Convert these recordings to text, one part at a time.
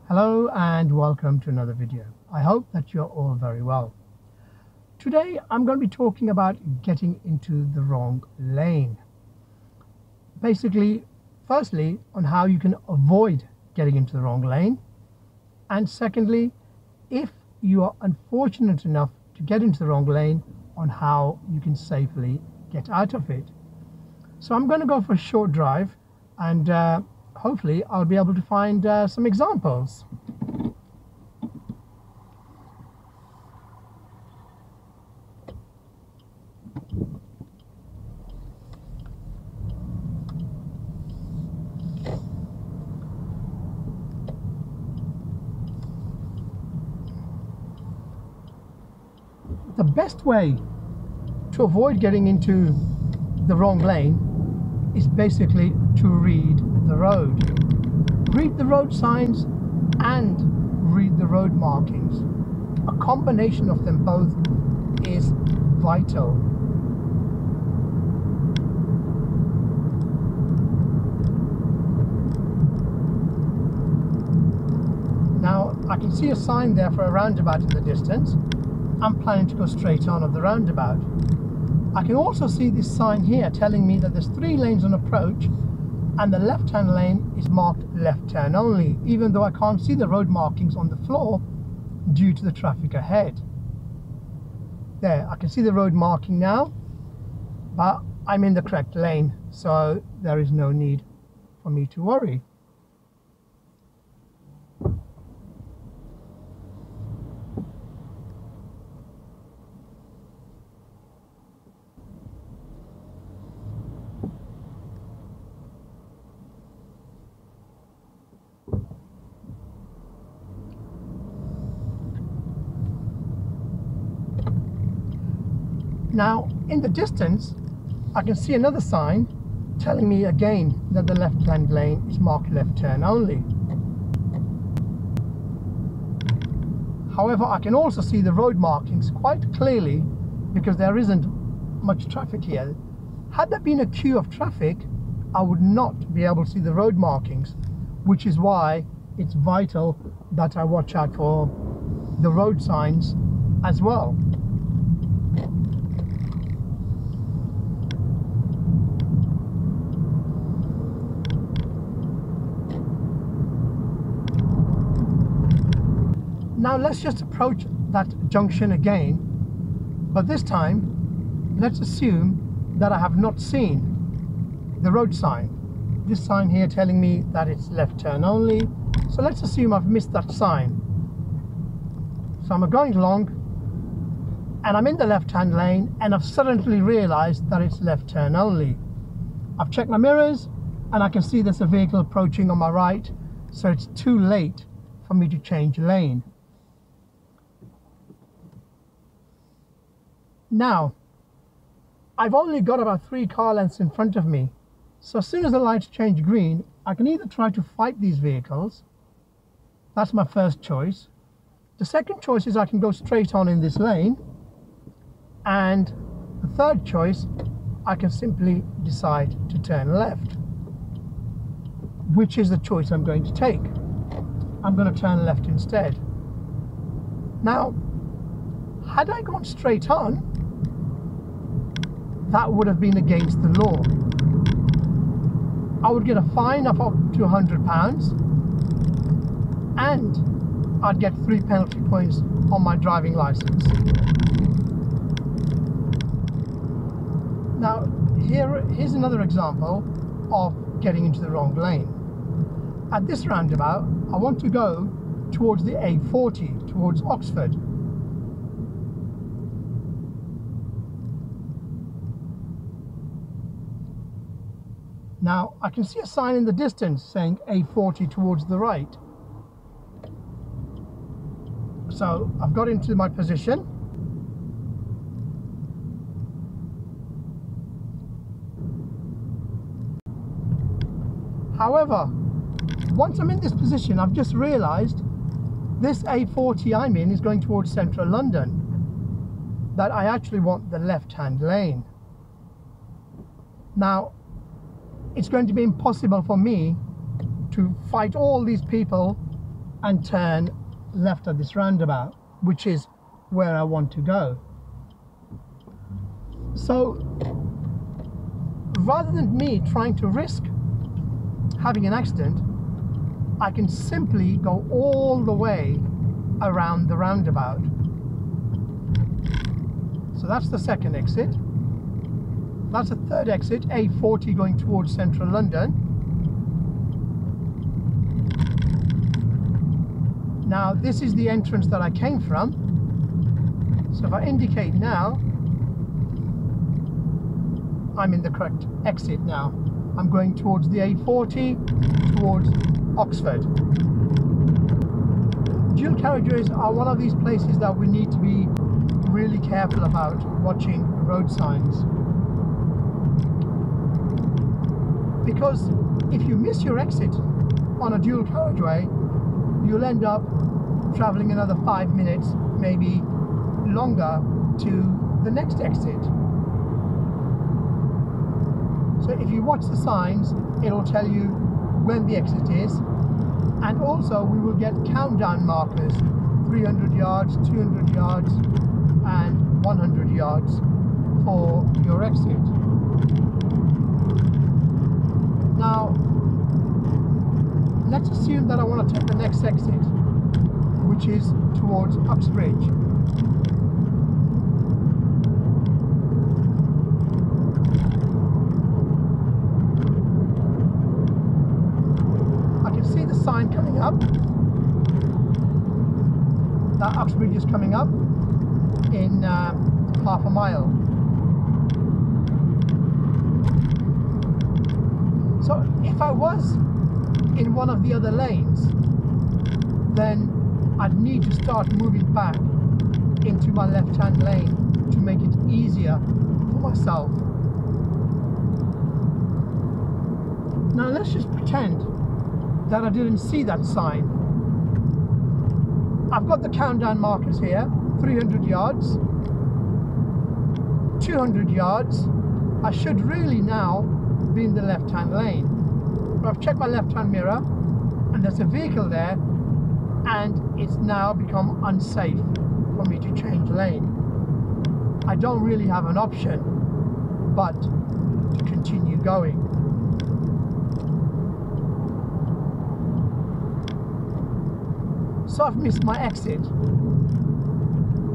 Hello and welcome to another video. I hope that you're all very well. Today I'm going to be talking about getting into the wrong lane. Basically, firstly, on how you can avoid getting into the wrong lane, and secondly, if you are unfortunate enough to get into the wrong lane, on how you can safely get out of it. So I'm going to go for a short drive and hopefully I'll be able to find some examples. The best way to avoid getting into the wrong lane is basically to read the road. Read the road signs and read the road markings. A combination of them both is vital. Now I can see a sign there for a roundabout in the distance. I'm planning to go straight on of the roundabout. I can also see this sign here telling me that there's 3 lanes on approach and the left-hand lane is marked left turn only, even though I can't see the road markings on the floor due to the traffic ahead. There, I can see the road marking now, but I'm in the correct lane, so there is no need for me to worry. Now, in the distance, I can see another sign telling me again that the left-hand lane is marked left turn only. However, I can also see the road markings quite clearly because there isn't much traffic here. Had there been a queue of traffic, I would not be able to see the road markings, which is why it's vital that I watch out for the road signs as well. Now let's just approach that junction again, but this time let's assume that I have not seen the road sign. This sign here telling me that it's left turn only, so let's assume I've missed that sign. So I'm going along and I'm in the left-hand lane and I've suddenly realized that it's left turn only. I've checked my mirrors and I can see there's a vehicle approaching on my right, so it's too late for me to change lane. Now, I've only got about 3 car lengths in front of me, so as soon as the lights change green, I can either try to fight these vehicles. That's my first choice. The second choice is I can go straight on in this lane, and the third choice, I can simply decide to turn left. Which is the choice I'm going to take? I'm going to turn left instead. Now, had I gone straight on, that would have been against the law. I would get a fine of up to £100 and I'd get 3 penalty points on my driving license. Now here's another example of getting into the wrong lane. At this roundabout, I want to go towards the A40, towards Oxford. Now, I can see a sign in the distance saying A40 towards the right. So I've got into my position. However, once I'm in this position, I've just realized this A40 I'm in is going towards central London, that I actually want the left-hand lane. Now, it's going to be impossible for me to fight all these people and turn left at this roundabout, which is where I want to go. So rather than me trying to risk having an accident, I can simply go all the way around the roundabout. So that's the second exit. That's a third exit, A40 going towards central London. Now this is the entrance that I came from. So if I indicate now, I'm in the correct exit now. I'm going towards the A40, towards Oxford. Dual carriageways are one of these places that we need to be really careful about watching road signs. Because if you miss your exit on a dual carriageway, you'll end up travelling another 5 minutes, maybe longer, to the next exit. So if you watch the signs, it'll tell you when the exit is, and also we will get countdown markers, 300 yards, 200 yards and 100 yards for your exit. Now let's assume that I want to take the next exit, which is towards Uxbridge. I can see the sign coming up. That Uxbridge is coming up in half a mile. So if I was in one of the other lanes, then I'd need to start moving back into my left-hand lane to make it easier for myself. Now let's just pretend that I didn't see that sign. I've got the countdown markers here, 300 yards, 200 yards. I should really now be in the left-hand lane. But I've checked my left-hand mirror and there's a vehicle there, and it's now become unsafe for me to change lane. I don't really have an option but to continue going. So I've missed my exit.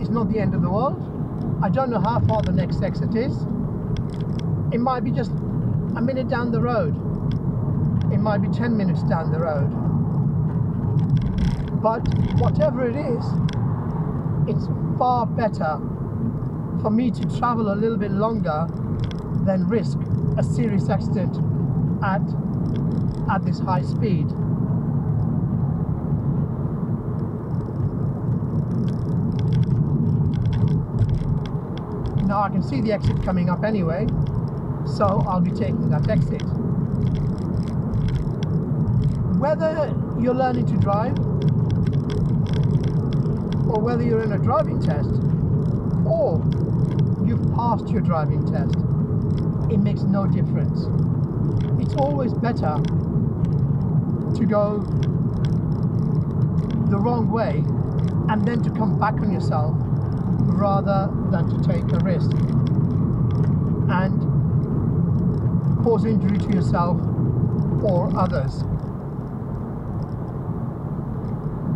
It's not the end of the world. I don't know how far the next exit is. It might be just a minute down the road. It might be 10 minutes down the road. But whatever it is, it's far better for me to travel a little bit longer than risk a serious accident at this high speed. Now I can see the exit coming up anyway, so I'll be taking that exit. Whether you're learning to drive, or whether you're in a driving test, or you've passed your driving test, it makes no difference. It's always better to go the wrong way and then to come back on yourself rather than to take a risk and cause injury to yourself or others.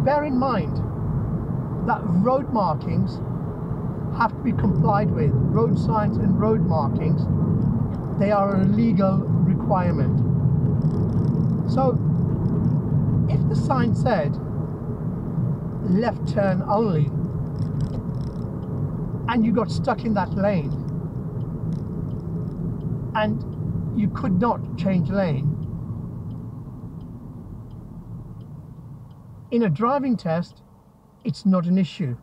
Bear in mind that road markings have to be complied with. Road signs and road markings, they are a legal requirement. So if the sign said left turn only and you got stuck in that lane and you could not change lane, in a driving test it's not an issue.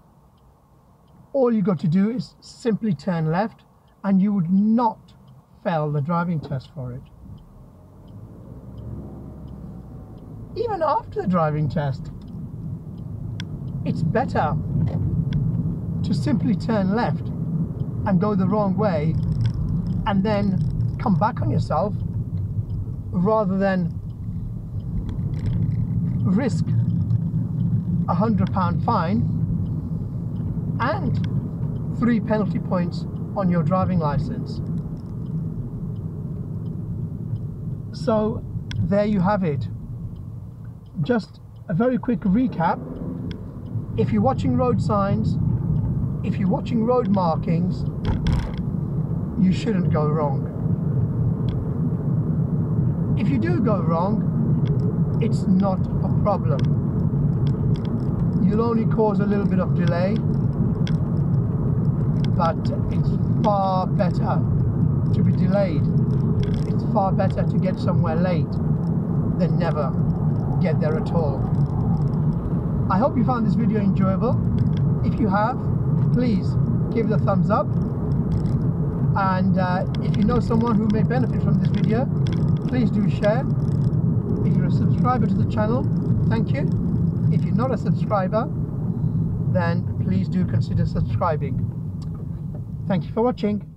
All you got to do is simply turn left and you would not fail the driving test for it. Even after the driving test, it's better to simply turn left and go the wrong way and then come back on yourself rather than risk £100 fine and 3 penalty points on your driving license. So there you have it. Just a very quick recap. If you're watching road signs, if you're watching road markings, you shouldn't go wrong. If you do go wrong, it's not a problem. You'll only cause a little bit of delay, but it's far better to be delayed. It's far better to get somewhere late than never get there at all. I hope you found this video enjoyable. If you have, please give it a thumbs up, and if you know someone who may benefit from this video, please do share. If you're a subscriber to the channel, thank you. If you're not a subscriber, then please do consider subscribing. Thank you for watching.